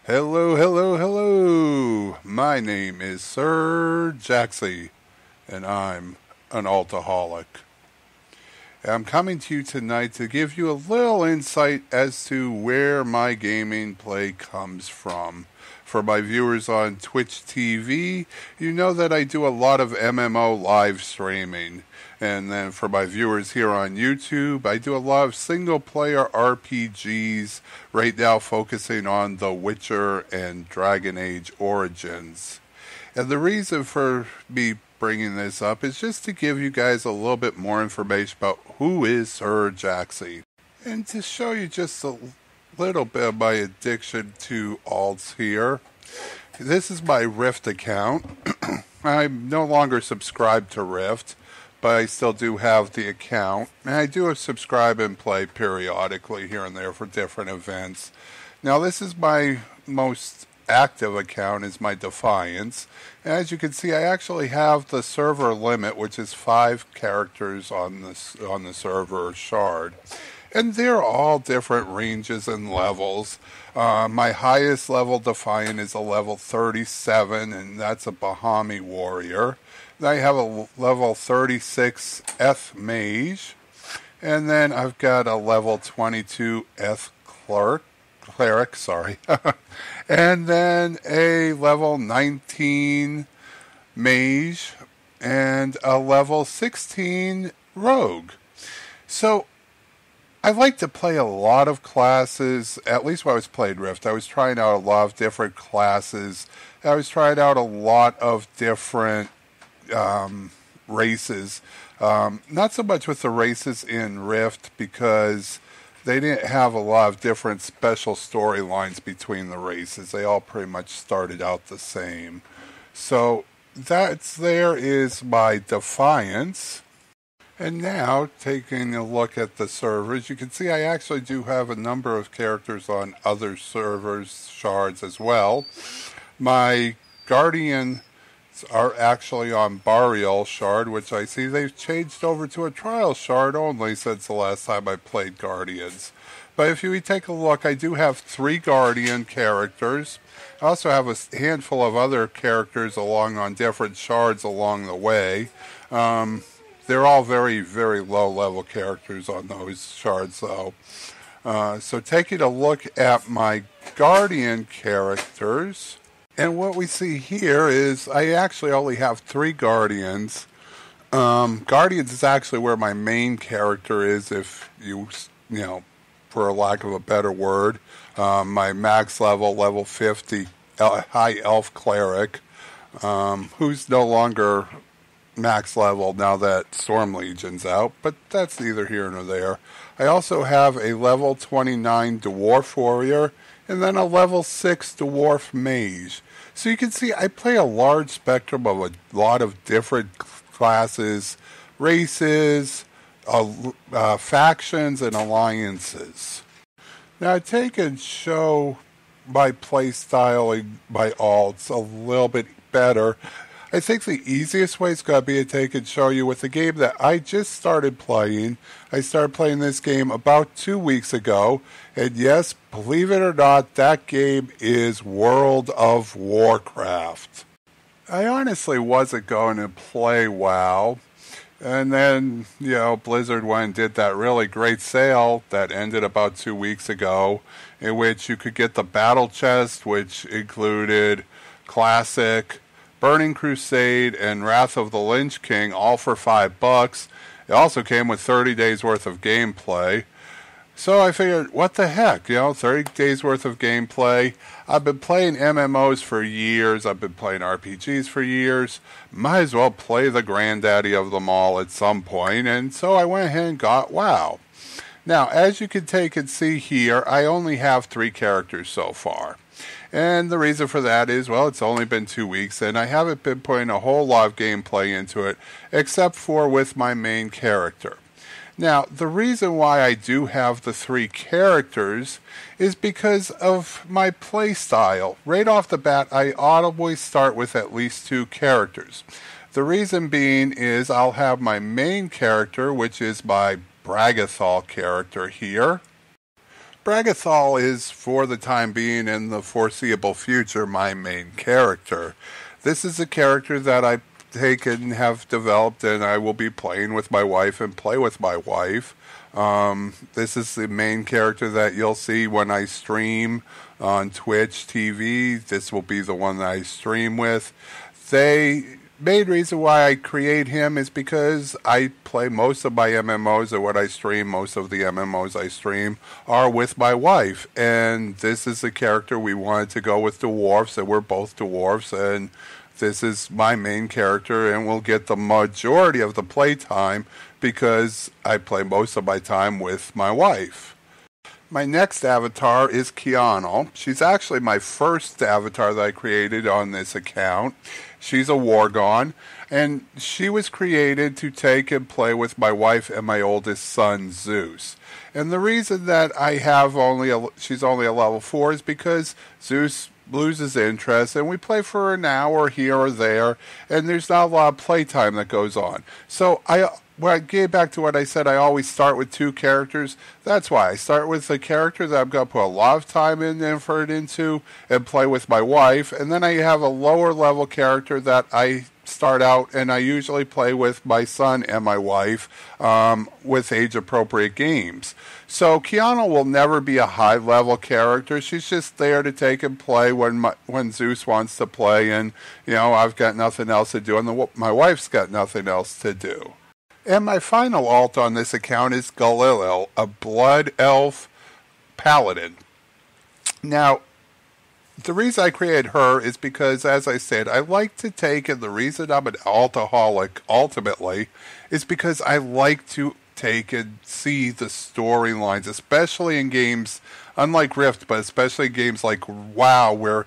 Hello, hello, hello. My name is Sir Jaxxy, and I'm an Altaholic. I'm coming to you tonight to give you a little insight as to where my gaming play comes from. For my viewers on Twitch TV, you know that I do a lot of MMO live streaming. And then for my viewers here on YouTube, I do a lot of single player RPGs, right now focusing on The Witcher and Dragon Age Origins. And the reason for me bringing this up is just to give you guys a little bit more information about who is Sir Jaxxy. And to show you just a little bit of my addiction to alts here. This is my Rift account. I'm no longer subscribed to Rift, but I still do have the account. And I do subscribe and play periodically here and there for different events. Now this is my most active account, is my Defiance. And as you can see, I actually have the server limit, which is 5 characters on the server shard. And they're all different ranges and levels. My highest level Defiant is a level 37, and that's a Bahami warrior. Then I have a level 36 Eth mage. And then I've got a level 22 Eth cleric, sorry. And then a level 19 mage and a level 16 rogue. So I like to play a lot of classes, at least when I was playing Rift. I was trying out a lot of different classes. I was trying out a lot of different races. Not so much with the races in Rift because they didn't have a lot of different special storylines between the races. They all pretty much started out the same. So there is my Defiance. And now, taking a look at the servers, you can see I actually do have a number of characters on other servers, shards as well. My Guardians are actually on Burial shard, which I see they've changed over to a trial shard only since the last time I played Guardians. But if you take a look, I do have 3 Guardian characters. I also have a handful of other characters along on different shards along the way. They're all very, very low-level characters on those shards, though. So taking a look at my Guardian characters, and what we see here is I actually only have 3 Guardians. Guardians is actually where my main character is, if you know, for lack of a better word. My max level 50, high elf cleric, who's no longer max level now that Storm Legion's out, but that's neither here nor there. I also have a level 29 Dwarf Warrior, and then a level 6 Dwarf Mage. So you can see I play a large spectrum of a lot of different classes, races, factions, and alliances. Now I take and show my play styling by alts a little bit better. I think the easiest way is going to be to take and show you with the game that I just started playing. I started playing this game about 2 weeks ago. And yes, believe it or not, that game is World of Warcraft. I honestly wasn't going to play WoW. And then, Blizzard went and did that really great sale that ended about 2 weeks ago, in which you could get the battle chest, which included Classic, Burning Crusade, and Wrath of the Lynch King, all for $5. It also came with 30 days worth of gameplay. So I figured, what the heck, 30 days worth of gameplay. I've been playing MMOs for years. I've been playing RPGs for years. Might as well play the granddaddy of them all at some point. And so I went ahead and got WoW. Now, as you can take and see here, I only have 3 characters so far. And the reason for that is, well, it's only been 2 weeks, and I haven't been putting a whole lot of gameplay into it, except for with my main character. Now, the reason why I do have the 3 characters is because of my play style. Right off the bat, I always start with at least 2 characters. The reason being is I'll have my main character, which is my Bragathol character here, Bragathol is, for the time being and the foreseeable future, my main character. This is a character that I take and have developed, and I will be playing with my wife and play with my wife. This is the main character that you'll see when I stream on Twitch TV. This will be the one that I stream with. The main reason why I create him is because I play most of my MMOs, or what I stream, most of the MMOs I stream are with my wife. And this is the character we wanted to go with, dwarves, and we're both dwarves, and this is my main character, and we'll get the majority of the playtime because I play most of my time with my wife. My next avatar is Kiana. She's actually my first avatar that I created on this account. She's a Wargon, and she was created to take and play with my wife and my oldest son, Zeus. And the reason that I have she's only a level 4 is because Zeus loses interest, and we play for an hour here or there, and there's not a lot of playtime that goes on. So when I get back to what I said, I always start with 2 characters. That's why I start with a character that I'm going to put a lot of time and effort into and play with my wife, and then I have a lower level character that I start out, and I usually play with my son and my wife with age-appropriate games. So Kiana will never be a high-level character. She's just there to take and play when Zeus wants to play, and I've got nothing else to do, and my wife's got nothing else to do. And my final alt on this account is Galileo, a blood elf paladin. Now, the reason I created her is because, as I said, I like to take, and the reason I'm an Altaholic ultimately is because I like to take and see the storylines, especially in games, unlike Rift, but especially games like WoW, where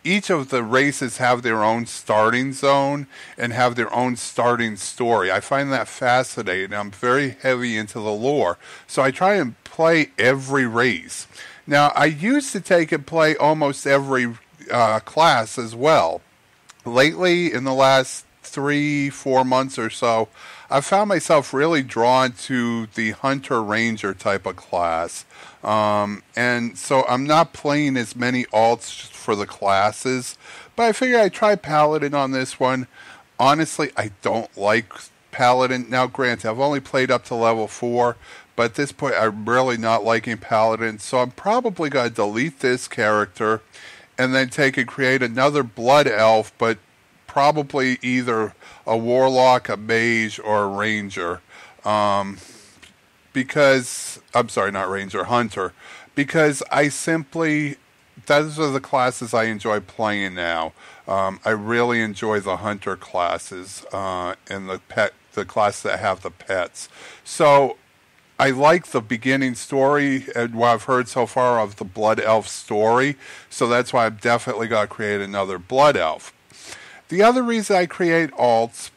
each of the races have their own starting zone and have their own starting story. I find that fascinating. I'm very heavy into the lore, so I try and play every race. Now, I used to take and play almost every class as well. Lately, in the last 3-4 months or so, I've found myself really drawn to the Hunter-Ranger type of class. And so I'm not playing as many alts for the classes, but I figured I'd try Paladin on this one. Honestly, I don't like Paladin. Now, granted, I've only played up to level 4, but at this point, I'm really not liking Paladin, so I'm probably going to delete this character and then take and create another Blood Elf, but probably either a Warlock, a Mage, or a Ranger. Because, I'm sorry, not Ranger, Hunter. Because those are the classes I enjoy playing now. I really enjoy the Hunter classes and the classes that have the pets. So I like the beginning story and what I've heard so far of the Blood Elf story, so that's why I'm definitely going to create another Blood Elf. The other reason I create alts,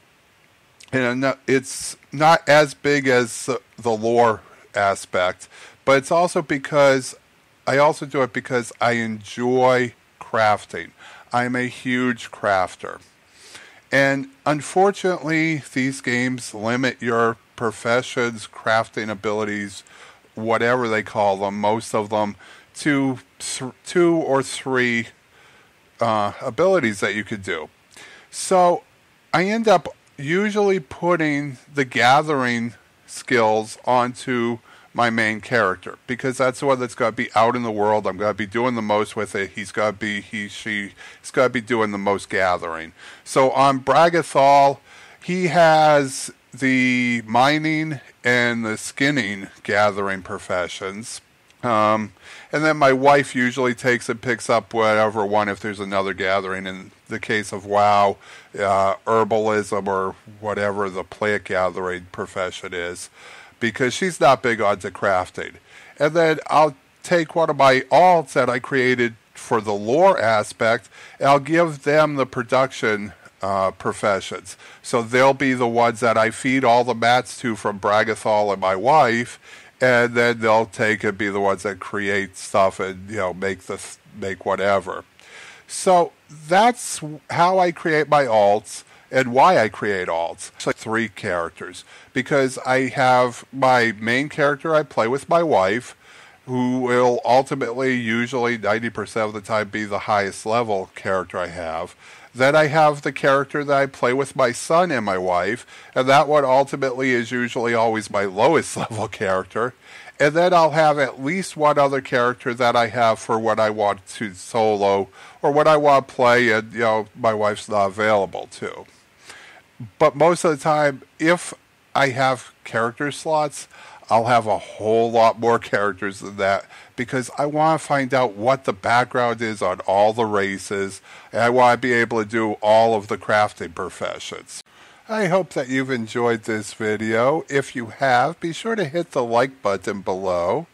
and it's not as big as the lore aspect, but it's also because I also do it because I enjoy crafting. I'm a huge crafter. And unfortunately, these games limit your profession's crafting abilities, whatever they call them, most of them, to 2 or 3 abilities that you could do. So I end up usually putting the gathering skills onto my main character, because that's the one that's got to be out in the world. I'm going to be doing the most with it. She's got to be doing the most gathering. So on Bragathol, he has the mining and the skinning gathering professions. And then my wife usually takes and picks up whatever one if there's another gathering. In the case of WoW, herbalism or whatever the plant gathering profession is, because she's not big on the crafting. And then I'll take one of my alts that I created for the lore aspect, and I'll give them the production professions. So they'll be the ones that I feed all the mats to from Bragathol and my wife, and then they'll take and be the ones that create stuff and make whatever. So that's how I create my alts and why I create alts. It's like 3 characters, because I have my main character I play with my wife, who will ultimately, usually 90% of the time, be the highest level character I have. Then I have the character that I play with my son and my wife, and that one ultimately is usually always my lowest level character. And then I'll have at least one other character that I have for when I want to solo or when I want to play and, my wife's not available to. But most of the time, if I have character slots, I'll have a whole lot more characters than that because I want to find out what the background is on all the races, and I want to be able to do all of the crafting professions. I hope that you've enjoyed this video. If you have, be sure to hit the like button below.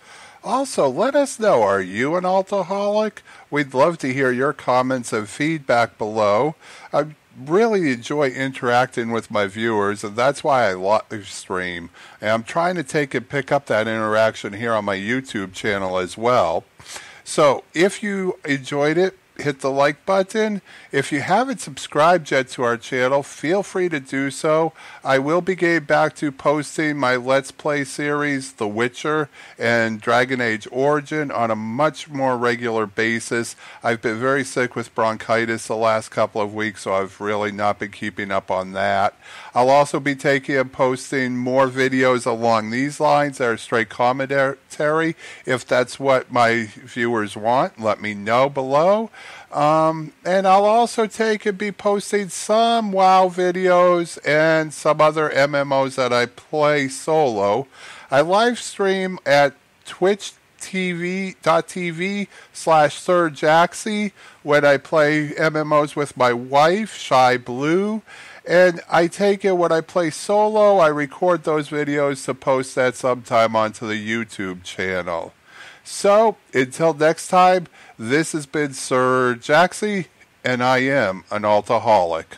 Also, let us know, are you an Altaholic? We'd love to hear your comments and feedback below. I really enjoy interacting with my viewers, and that's why I live stream. And I'm trying to pick up that interaction here on my YouTube channel as well. So, if you enjoyed it, hit the like button. If you haven't subscribed yet to our channel, feel free to do so. I will be getting back to posting my Let's Play series, The Witcher and Dragon Age Origin, on a much more regular basis. I've been very sick with bronchitis the last couple of weeks, so I've really not been keeping up on that. I'll also be taking and posting more videos along these lines that are straight commentary. If that's what my viewers want, let me know below. And I'll also be posting some WoW videos and some other MMOs that I play solo. I live stream at twitch.tv/SirJaxxy when I play MMOs with my wife, Shy Blue. And I take it when I play solo, I record those videos to post that sometime onto the YouTube channel. So, until next time, this has been Sir Jaxxy, and I am an Altaholic.